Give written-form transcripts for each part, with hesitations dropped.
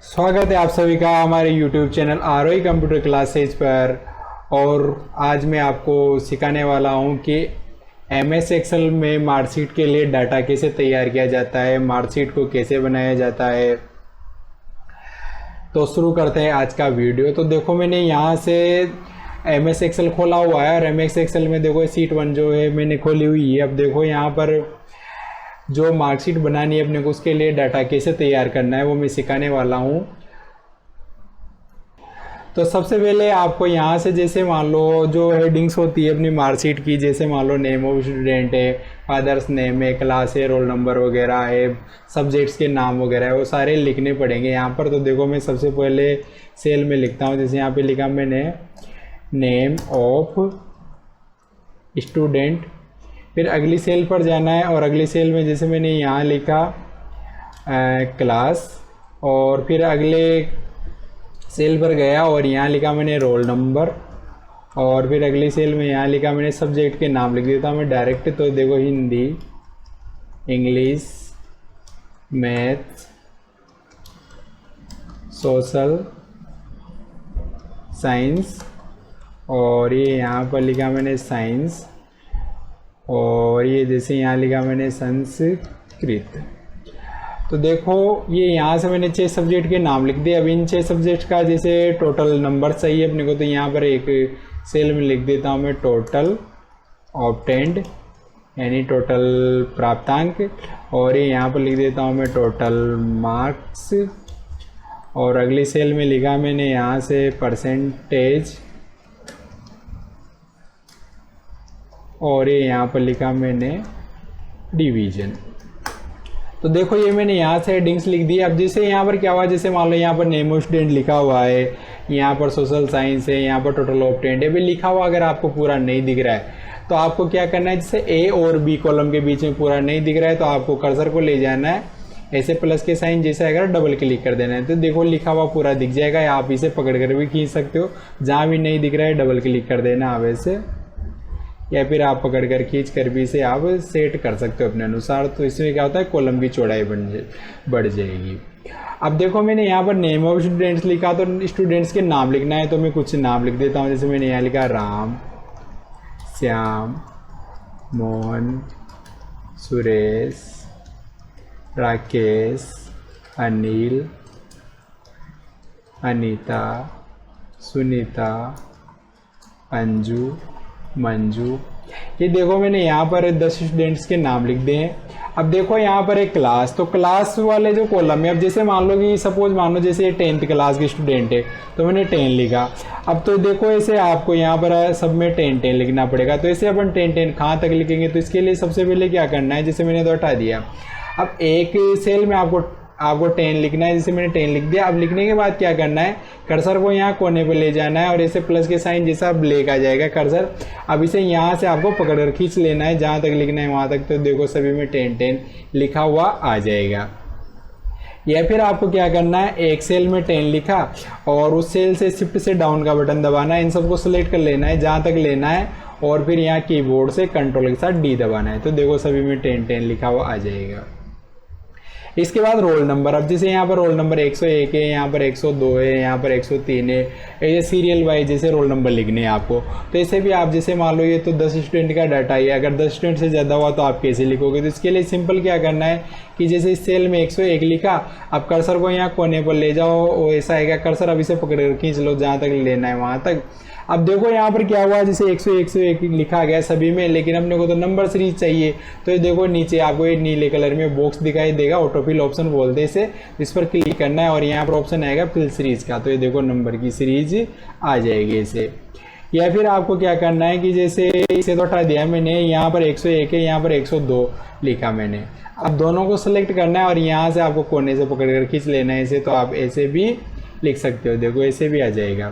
स्वागत है आप सभी का हमारे YouTube channel ROE computer classes पर। और आज मैं आपको सिखाने वाला हूं कि MS एक्सेल में मार्कशीट के लिए डाटा कैसे तैयार किया जाता है, मार्कशीट को कैसे बनाया जाता है। तो शुरू करते हैं आज का वीडियो। तो देखो मैंने यहाँ से MS एक्सेल खोला हुआ है और MS एक्सेल में देखो शीट 1 जो है मैंने खोली हुई है। अब देखो यहाँ पर जो मार्कशीट बनानी है अपने को, उसके लिए डाटा कैसे तैयार करना है वो मैं सिखाने वाला हूँ। तो सबसे पहले आपको यहाँ से जैसे मान लो जो हेडिंग्स होती है अपनी मार्कशीट की, जैसे मान लो नेम ऑफ स्टूडेंट है, फादर्स नेम है, क्लास है, रोल नंबर वगैरह है, सब्जेक्ट्स के नाम वगैरह है, वो सारे लिखने पड़ेंगे यहाँ पर। तो देखो मैं सबसे पहले सेल में लिखता हूँ। जैसे यहाँ पे लिखा मैंने नेम ऑफ स्टूडेंट, फिर अगली सेल पर जाना है और अगली सेल में जैसे मैंने यहाँ लिखा क्लास, और फिर अगले सेल पर गया और यहाँ लिखा मैंने रोल नंबर, और फिर अगली सेल में यहाँ लिखा मैंने सब्जेक्ट के नाम लिख देता हूँ मैं डायरेक्ट। तो देखो Hindi, English, maths, social science, और ये यहाँ पर लिखा मैंने साइंस, और ये जैसे यहाँ लिखा मैंने संस्कृत। तो देखो ये यहाँ से मैंने 6 सब्जेक्ट के नाम लिख दिए। अब इन 6 सब्जेक्ट का जैसे टोटल नंबर चाहिए अपने को, तो यहाँ पर एक सेल में लिख देता हूँ मैं टोटल ऑब्टेंड, यानी टोटल प्राप्तांक, और ये यहाँ पर लिख देता हूँ मैं टोटल मार्क्स, और अगली सेल में लिखा मैंने यहाँ से परसेंटेज, और ये यहाँ पर लिखा मैंने डिवीजन। तो देखो ये मैंने यहाँ से हेडिंग्स लिख दी। अब जैसे यहाँ पर क्या हुआ, जैसे मान लो यहाँ पर नेम ऑफ स्टूडेंट लिखा हुआ है, यहाँ पर सोशल साइंस है, यहाँ पर टोटल ऑब्टेंड है, भी लिखा हुआ अगर आपको पूरा नहीं दिख रहा है तो आपको क्या करना है, जैसे ए और बी कॉलम के बीच में पूरा नहीं दिख रहा है तो आपको कर्सर को ले जाना है, ऐसे प्लस के साइन जैसा अगर डबल क्लिक कर देना है तो देखो लिखा हुआ पूरा दिख जाएगा। आप इसे पकड़ कर भी खींच सकते हो, जहाँ भी नहीं दिख रहा है डबल क्लिक कर देना आप ऐसे, या फिर आप पकड़ कर खींच कर भी इसे आप सेट कर सकते हो अपने अनुसार। तो इसमें क्या होता है, कॉलम की चौड़ाई बढ़ जाएगी। अब देखो मैंने यहाँ पर नेम ऑफ स्टूडेंट्स लिखा, तो स्टूडेंट्स के नाम लिखना है, तो मैं कुछ नाम लिख देता हूँ। जैसे मैंने यहाँ लिखा राम, श्याम, मोहन, सुरेश, राकेश, अनिल, अनीता, सुनीता, अंजू, मंजू। ये देखो मैंने यहाँ पर 10 स्टूडेंट्स के नाम लिख दिए हैं। अब देखो यहाँ पर एक क्लास, तो क्लास वाले जो कॉलम है, अब जैसे मान लो कि सपोज मान लो जैसे ये 10th क्लास के स्टूडेंट है तो मैंने 10 लिखा। अब तो देखो ऐसे आपको यहाँ पर सब में 10 लिखना पड़ेगा। तो ऐसे अपन 10 कहाँ तक लिखेंगे, तो इसके लिए सबसे पहले क्या करना है, जैसे मैंने तो हटा दिया। अब एक सेल में आपको 10 लिखना है, जैसे मैंने 10 लिख दिया। अब लिखने के बाद क्या करना है, कर्सर को यहाँ कोने पे ले जाना है और ऐसे प्लस के साइन जैसा ब्लैक आ जाएगा कर्सर। अब इसे यहाँ से आपको पकड़ कर खींच लेना है जहाँ तक लिखना है वहाँ तक। तो देखो सभी में 10 लिखा हुआ आ जाएगा। या फिर आपको क्या करना है, एक सेल में 10 लिखा और उस सेल से शिफ्ट से डाउन का बटन दबाना है, इन सबको सेलेक्ट कर लेना है जहाँ तक लेना है, और फिर यहाँ कीबोर्ड से कंट्रोल के साथ D दबाना है। तो देखो सभी में 10 लिखा हुआ आ जाएगा। इसके बाद रोल नंबर, अब जैसे यहाँ पर रोल नंबर 101 है, यहाँ पर 102 है, यहाँ पर 103 है, ये सीरियल वाइज जैसे रोल नंबर लिखने हैं आपको। तो ऐसे भी आप जैसे मान लो ये तो 10 स्टूडेंट का डाटा है, अगर 10 स्टूडेंट से ज़्यादा हुआ तो आप कैसे लिखोगे। तो इसके लिए सिंपल क्या करना है कि जैसे इस सेल में 101 लिखा, अब कर्सर को यहाँ कोने पर ले जाओ, ऐसा आएगा कर्सर, अब इसे पकड़ कर खींच लो जहाँ तक लेना है वहाँ तक। अब देखो यहाँ पर क्या हुआ, जैसे 101 लिखा गया सभी में, लेकिन अपने को तो नंबर सीरीज चाहिए। तो ये देखो नीचे आपको एक नीले कलर में बॉक्स दिखाई देगा, ऑटोफिल ऑप्शन बोलते हैं इसे, इस पर क्लिक करना है और यहाँ पर ऑप्शन आएगा फिल सीरीज का। तो ये देखो नंबर की सीरीज आ जाएगी इसे। या फिर आपको क्या करना है कि जैसे इसे तो हटा दिया मैंने, यहाँ पर 101 है, यहाँ पर 102 लिखा मैंने। अब दोनों को सिलेक्ट करना है और यहाँ से आपको कोने से पकड़ कर खींच लेना है इसे। तो आप ऐसे भी लिख सकते हो, देखो ऐसे भी आ जाएगा।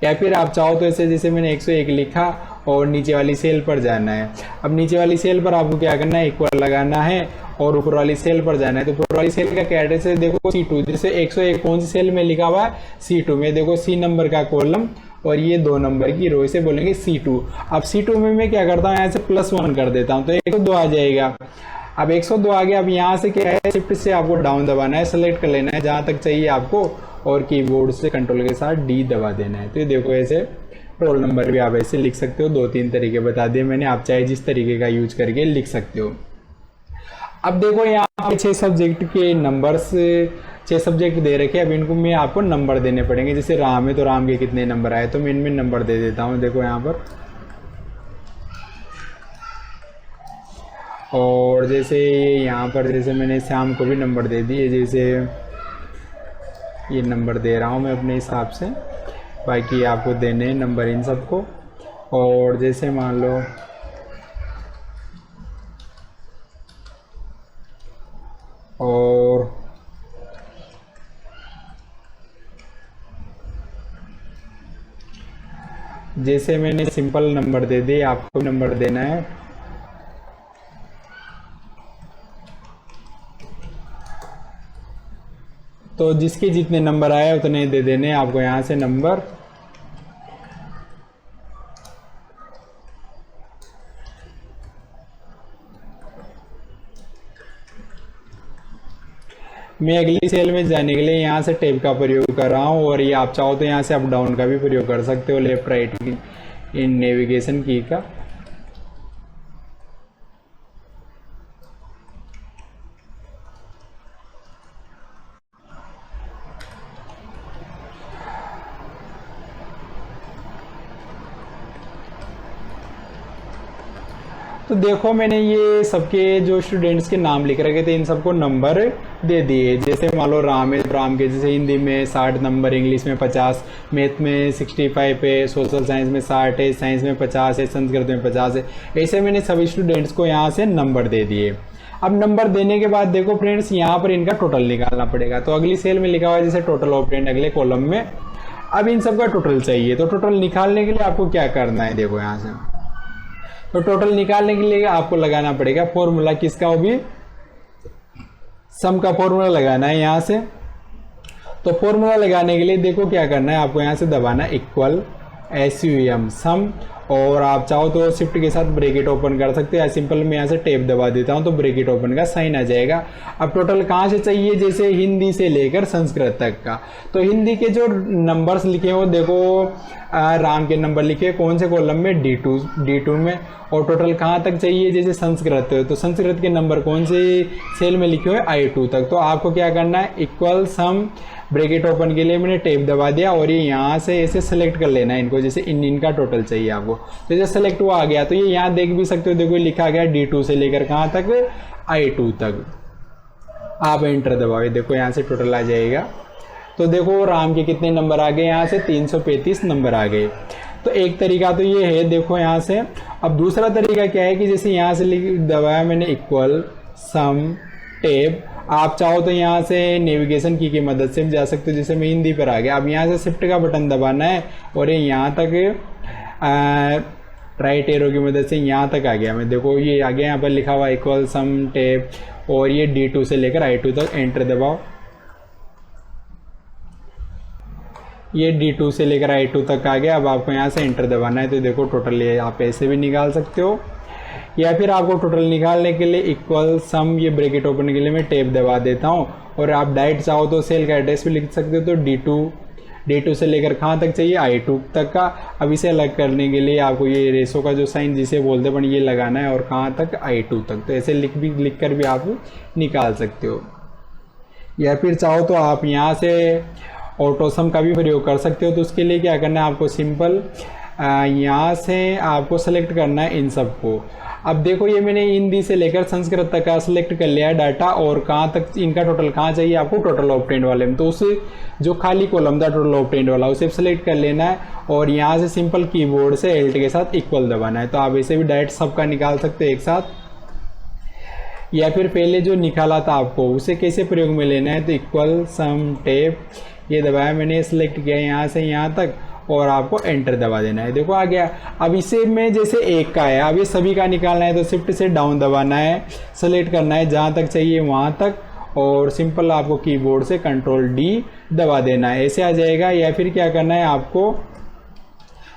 या फिर आप चाहो तो ऐसे जैसे मैंने 101 लिखा और नीचे वाली सेल पर जाना है। अब नीचे वाली सेल पर आपको क्या करना है, इक्वल लगाना है और ऊपर वाली सेल पर जाना है। तो ऊपर वाली सेल का क्या एड्रेस है, देखो C2, जैसे 101 कौन सी सेल में लिखा हुआ है, C2 में। देखो C नंबर का कॉलम और ये 2 नंबर की रो, इसे बोलेंगे C2। अब C2 में मैं क्या करता हूँ, यहाँ से +1 कर देता हूँ तो 102 आ जाएगा। अब 102 आ गया। अब यहाँ से क्या है, शिफ्ट से आपको डाउन दबाना है, सेलेक्ट कर लेना है जहाँ तक चाहिए आपको, और कीबोर्ड से कंट्रोल के साथ डी दबा देना है। तो ये देखो ऐसे रोल नंबर भी आप ऐसे लिख सकते हो। 2-3 तरीके बता दिए मैंने, आप चाहे जिस तरीके का यूज करके लिख सकते हो। अब देखो यहाँ पे 6 सब्जेक्ट के नंबर्स, 6 सब्जेक्ट दे रखे। अब इनको मैं आपको नंबर देने पड़ेंगे। जैसे राम है तो राम के कितने नंबर आए, तो मैं इनमें नंबर दे देता हूँ। देखो यहाँ पर, और जैसे यहाँ पर जैसे मैंने श्याम को भी नंबर दे दिए, जैसे ये नंबर दे रहा हूँ मैं अपने हिसाब से, बाकी आपको देने हैं नंबर इन सबको। और जैसे मान लो और जैसे मैंने सिंपल नंबर दे दिए, आपको नंबर देना है। तो जिसके जितने नंबर आए उतने दे देने आपको यहाँ से नंबर। मैं अगली सेल में जाने के लिए यहाँ से टैब का प्रयोग कर रहा हूँ, और ये आप चाहो तो यहाँ से अप डाउन का भी प्रयोग कर सकते हो, लेफ्ट राइट की इन नेविगेशन की का। तो देखो मैंने ये सबके जो स्टूडेंट्स के नाम लिख रखे थे, इन सबको नंबर दे दिए। जैसे मान लो राम है, राम के जैसे हिंदी में 60 नंबर, इंग्लिश में 50, मैथ में 65 है, सोशल साइंस में 60 है, साइंस में 50 है, संस्कृत में 50 है। ऐसे मैंने सभी स्टूडेंट्स को यहाँ से नंबर दे दिए। अब नंबर देने के बाद देखो फ्रेंड्स, यहाँ पर इनका टोटल निकालना पड़ेगा। तो अगली सेल में लिखा हुआ है जैसे टोटल ऑपरेंड अगले कॉलम में। अब इन सबका टोटल चाहिए, तो टोटल निकालने के लिए आपको क्या करना है, देखो यहाँ से। तो टोटल निकालने के लिए आपको लगाना पड़ेगा फॉर्मूला, किसका, वो भी सम का फॉर्मूला लगाना है यहाँ से। तो फॉर्मूला लगाने के लिए देखो क्या करना है, आपको यहाँ से दबाना इक्वल SUM सम, और आप चाहो तो शिफ्ट के साथ ब्रैकेट ओपन कर सकते हैं, या सिंपल मैं यहाँ से टैब दबा देता हूँ तो ब्रैकेट ओपन का साइन आ जाएगा। अब टोटल कहाँ से चाहिए, जैसे हिंदी से लेकर संस्कृत तक का। तो हिंदी के जो नंबर्स लिखे हो देखो, राम के नंबर लिखे कौन से कॉलम में, D2 में। और टोटल कहाँ तक चाहिए, जैसे संस्कृत, तो संस्कृत के नंबर कौन से सेल में लिखे हुए, I2 तक। तो आपको क्या करना है, इक्वल सम, ब्रैकेट ओपन के लिए मैंने टैब दबा दिया, और ये यहाँ से ऐसे सेलेक्ट कर लेना है इनको, जैसे इनका टोटल चाहिए आपको। तो जैसे सेलेक्ट हुआ आ गया, तो ये यहाँ देख भी सकते हो, देखो लिखा गया D2 से लेकर कहाँ तक, I2 तक। आप एंटर दबाओ, देखो यहाँ से टोटल आ जाएगा। तो देखो राम के कितने नंबर आ गए, यहाँ से 335 नंबर आ गए। तो एक तरीका तो ये है, देखो यहाँ से। अब दूसरा तरीका क्या है कि जैसे यहाँ से दबाया मैंने इक्वल सम टैब, आप चाहो तो यहाँ से नेविगेशन की मदद से भी जा सकते हो। जैसे मैं हिंदी पर आ गया, अब यहाँ से शिफ्ट का बटन दबाना है, और ये यहाँ तक राइट एरो की मदद से यहाँ तक आ गया मैं, देखो ये आ गया, यहाँ पर लिखा हुआ इक्वल सम टैब, और ये D2 से लेकर I2 तक। एंटर दबाओ, ये D2 से लेकर I2 तक आ गया। अब आपको यहाँ से एंटर दबाना है, तो देखो टोटल ये आप ऐसे भी निकाल सकते हो, या फिर आपको टोटल निकालने के लिए इक्वल सम, ये ब्रैकेट ओपन के लिए मैं टैब दबा देता हूँ। और आप डायरेक्ट चाहो तो सेल का एड्रेस भी लिख सकते हो। तो D2 से लेकर कहाँ तक चाहिए, I2 तक का। अब इसे अलग करने के लिए आपको ये रेशो का जो साइन जिसे बोलते हैं ये लगाना है, और कहाँ तक, I2 तक। तो ऐसे लिख कर भी आप निकाल सकते हो, या फिर चाहो तो आप यहाँ से ऑटो सम का भी प्रयोग कर सकते हो। तो उसके लिए क्या करना है, आपको सिंपल यहाँ से आपको सेलेक्ट करना है इन सबको। अब देखो ये मैंने हिंदी से लेकर संस्कृत तक का सिलेक्ट कर लिया है डाटा, और कहाँ तक इनका टोटल कहाँ चाहिए आपको, टोटल ऑपरेंड वाले में। तो उसे जो खाली कॉलम था टोटल ऑपरेंड वाला, उसे सेलेक्ट कर लेना है, और यहाँ से सिंपल कीबोर्ड से Alt के साथ इक्वल दबाना है। तो आप ऐसे भी डायरेक्ट सबका निकाल सकते हो एक साथ, या फिर पहले जो निकाला था आपको उसे कैसे प्रयोग में लेना है। तो इक्वल सम टैब, ये दबाया मैंने, सेलेक्ट किया यहाँ से यहाँ तक, और आपको एंटर दबा देना है, देखो आ गया। अब इसे में जैसे एक का है, अब ये सभी का निकालना है, तो शिफ्ट से डाउन दबाना है, सेलेक्ट करना है जहाँ तक चाहिए वहाँ तक, और सिंपल आपको कीबोर्ड से कंट्रोल D दबा देना है, ऐसे आ जाएगा। या फिर क्या करना है आपको,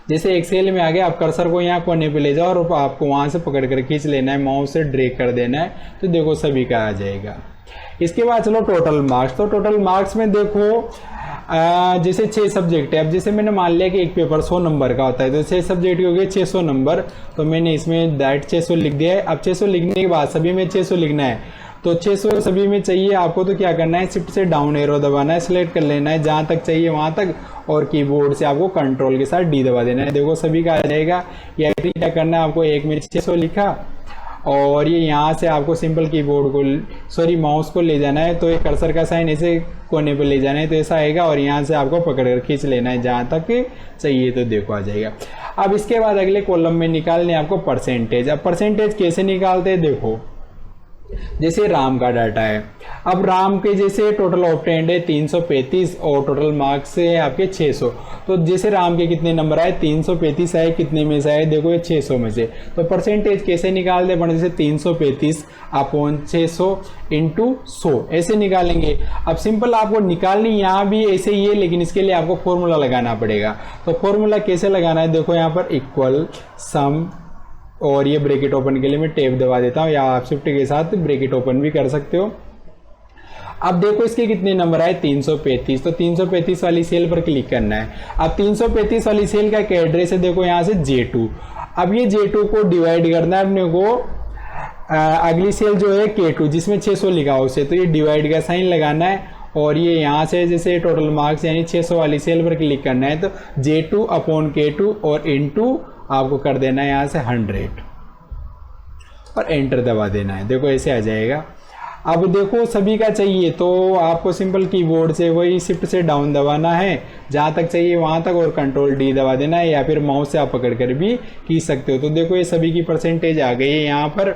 जैसे एक सेल में आ गया, आप कर्सर को यहाँ कोने पे ले जाओ और आपको वहाँ से पकड़ कर खींच लेना है, माउस से ड्रैग कर देना है, तो देखो सभी का आ जाएगा। इसके बाद चलो टोटल मार्क्स। तो टोटल मार्क्स में देखो जैसे 6 सब्जेक्ट है, अब जैसे मैंने मान लिया कि एक पेपर 100 नंबर का होता है, तो 6 सब्जेक्ट हो गए 600 नंबर, तो मैंने इसमें डायरेक्ट 600 लिख दिया है। अब 600 लिखने के बाद सभी में 600 लिखना है, तो 600 सभी में चाहिए आपको, तो क्या करना है, शिफ्ट से डाउन एरो दबाना है, सिलेक्ट कर लेना है जहाँ तक चाहिए वहाँ तक, और कीबोर्ड से आपको कंट्रोल के साथ डी दबा देना है। देखो सभी का आ जाएगा। या क्या करना है आपको, एक में 600 लिखा और ये यहाँ से आपको सिंपल कीबोर्ड को माउस को ले जाना है, तो ये कर्सर का साइन ऐसे कोने पे ले जाना है, तो ऐसा आएगा और यहाँ से आपको पकड़ कर खींच लेना है जहाँ तक चाहिए, तो देखो आ जाएगा। अब इसके बाद अगले कॉलम में निकालने आपको परसेंटेज। अब परसेंटेज कैसे निकालते हैं, देखो जैसे राम का डाटा है, अब राम के जैसे टोटल ऑब्टेंड है 335 और टोटल मार्क्स है आपके 600, तो जैसे राम के कितने नंबर आए, 335 आए, कितने में से आए, देखो ये 600 में से। तो परसेंटेज कैसे निकालते हैं, जैसे 335 अपॉन 600 इंटू 100 ऐसे निकालेंगे। अब सिंपल आपको निकालनी यहाँ भी ऐसे ही है, लेकिन इसके लिए आपको फॉर्मूला लगाना पड़ेगा। तो फॉर्मूला कैसे लगाना है, देखो यहाँ पर इक्वल सम, और ये ब्रैकेट ओपन के लिए मैं टैब दबा देता हूँ, या आप शिफ्ट के साथ ब्रैकेट ओपन भी कर सकते हो। अब देखो इसके कितने नंबर आए, 335, तो 335 वाली सेल पर क्लिक करना है। अब 335 वाली सेल का क्या एड्रेस है, देखो यहाँ से J2। अब ये J2 को डिवाइड करना है अपने को, अगली सेल जो है K2 जिसमें 600 लिखा उसे, तो ये डिवाइड का साइन लगाना है, और ये यहाँ से जैसे टोटल मार्क्स यानी 600 वाली सेल पर क्लिक करना है, तो J2 अपॉन K2 और इनटू आपको कर देना है यहाँ से 100 और एंटर दबा देना है। देखो ऐसे आ जाएगा। अब देखो सभी का चाहिए तो आपको सिंपल कीबोर्ड से वही शिफ्ट से डाउन दबाना है जहाँ तक चाहिए वहाँ तक, और कंट्रोल डी दबा देना है, या फिर माउस से आप पकड़ कर भी खींच सकते हो। तो देखो ये सभी की परसेंटेज आ गई है यहाँ पर।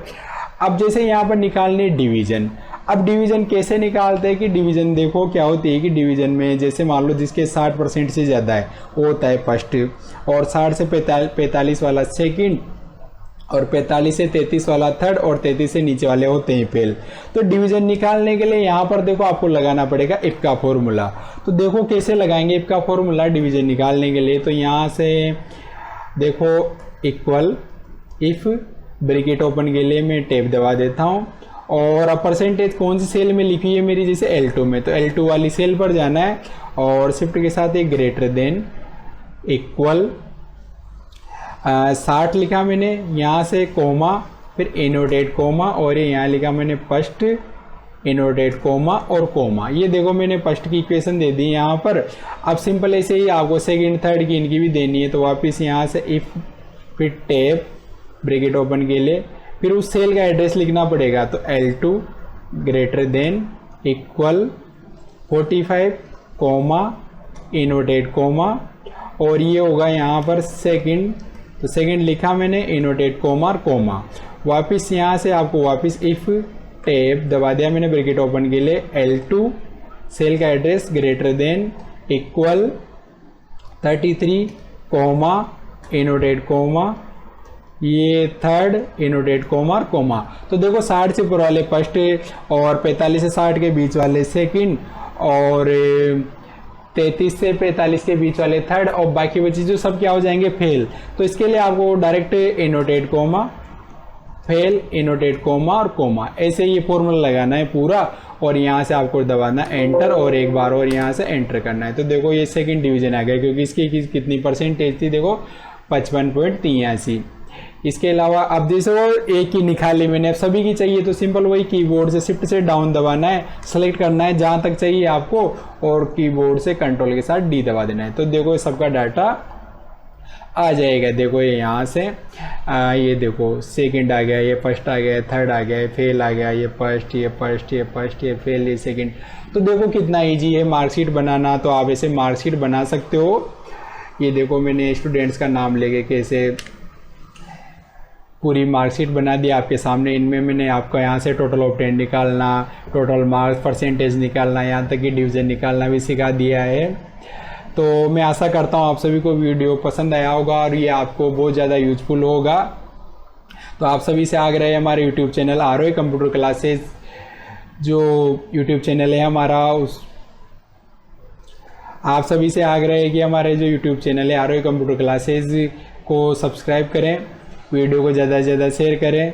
अब जैसे यहाँ पर निकालने डिवीजन, अब डिवीजन कैसे निकालते हैं कि डिवीजन देखो क्या होती है कि डिवीजन में जैसे मान लो जिसके 60% से ज़्यादा है वो होता है फर्स्ट, और 60 से 45 वाला सेकंड, और 45 से 33 वाला थर्ड, और 33 से नीचे वाले होते हैं फेल। तो डिवीजन निकालने के लिए यहाँ पर देखो आपको लगाना पड़ेगा इफ का फॉर्मूला। तो देखो कैसे लगाएंगे इफ का फॉर्मूला डिवीजन निकालने के लिए, तो यहाँ से देखो इक्वल इफ, ब्रैकेट ओपन के लिए मैं टैब दबा देता हूँ, और अब परसेंटेज कौन सी सेल में लिखी है मेरी, जैसे L2 में, तो L2 वाली सेल पर जाना है और शिफ्ट के साथ एक ग्रेटर देन इक्वल 60 लिखा मैंने, यहाँ से कोमा, फिर इनोटेट कोमा, और ये यहाँ लिखा मैंने फर्स्ट इनोटेट कोमा और कोमा। ये देखो मैंने फर्स्ट की इक्वेशन दे दी यहाँ पर। अब सिंपल ऐसे ही आपको सेकंड थर्ड की इनकी भी देनी है, तो वापस यहाँ से इफ, फिर टैब ब्रैकेट ओपन के लिए, फिर उस सेल का एड्रेस लिखना पड़ेगा, तो L2 greater than equal 45 comma इनोटेट कोमा, और ये होगा यहाँ पर सेकंड, तो सेकंड लिखा मैंने इनोटेट कोमा और कोमा। वापस यहाँ से आपको वापस इफ टैब दबा दिया मैंने ब्रैकेट ओपन के लिए, L2 सेल का address greater than equal 33 comma इनोटेट कोमा, ये थर्ड इनोटेट कोमा और कोमा। तो देखो 60 से ऊपर वाले फर्स्ट, और 45 से 60 के बीच वाले सेकंड, और 33 से 45 के बीच वाले थर्ड, और बाकी बची जो सब क्या हो जाएंगे फेल। तो इसके लिए आपको डायरेक्ट इनोटेट कोमा फेल इनोटेट कोमा और कोमा, ऐसे ये फॉर्मूला लगाना है पूरा, और यहाँ से आपको दबाना एंटर, और एक बार और यहाँ से एंटर करना है। तो देखो ये सेकंड डिवीजन आ गया, क्योंकि इसकी कितनी परसेंटेज थी, देखो 55.83। इसके अलावा अब जैसे वो एक ही निकाली मैंने, अब सभी की चाहिए तो सिंपल वही कीबोर्ड से शिफ्ट से डाउन दबाना है, सेलेक्ट करना है जहाँ तक चाहिए आपको, और कीबोर्ड से कंट्रोल के साथ डी दबा देना है। तो देखो सबका डाटा आ जाएगा। देखो ये यहाँ से ये देखो सेकंड आ गया, ये फर्स्ट आ गया, थर्ड आ गया, ये फेल आ गया, ये फर्स्ट, ये फर्स्ट, ये फर्स्ट, ये फेल, ये सेकंड। तो देखो कितना इजी है मार्कशीट बनाना। तो आप ऐसे मार्कशीट बना सकते हो। ये देखो मैंने स्टूडेंट्स का नाम लेके कैसे पूरी मार्कशीट बना दी आपके सामने। इनमें मैंने आपको यहाँ से टोटल ऑब्टेन निकालना, टोटल मार्क्स परसेंटेज निकालना, यहाँ तक कि डिवीज़न निकालना भी सिखा दिया है। तो मैं आशा करता हूँ आप सभी को वीडियो पसंद आया होगा और ये आपको बहुत ज़्यादा यूजफुल होगा। तो आप सभी से आग्रह है, हमारे YouTube channel ROA computer classes जो यूट्यूब चैनल है हमारा, आप सभी से आग्रह है कि हमारे जो यूट्यूब चैनल है आरोही कंप्यूटर क्लासेज को सब्सक्राइब करें, वीडियो को ज़्यादा से ज़्यादा शेयर करें